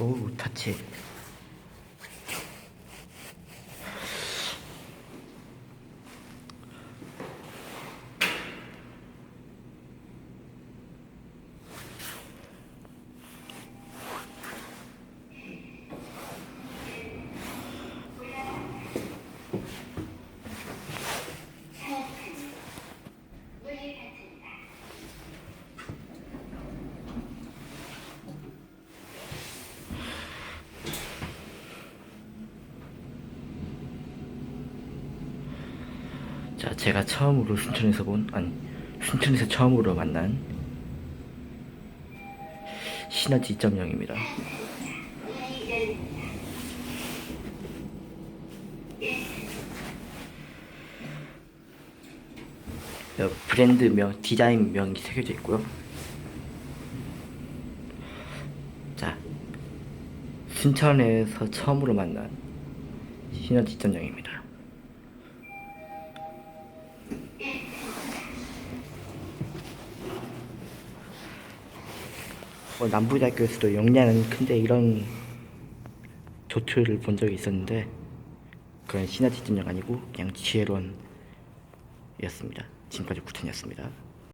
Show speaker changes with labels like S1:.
S1: 오, 타치. 자, 제가 처음으로 순천에서 처음으로 만난 시너지 2.0입니다. 브랜드명, 디자인명이 새겨져 있고요. 자, 순천에서 처음으로 만난 시너지 2.0입니다. 남부대학교에서도 용량은 큰데 이런 조트를 본 적이 있었는데 그건 시너지 2.0 아니고 그냥 지혜론이었습니다. 지금까지 구텐이었습니다.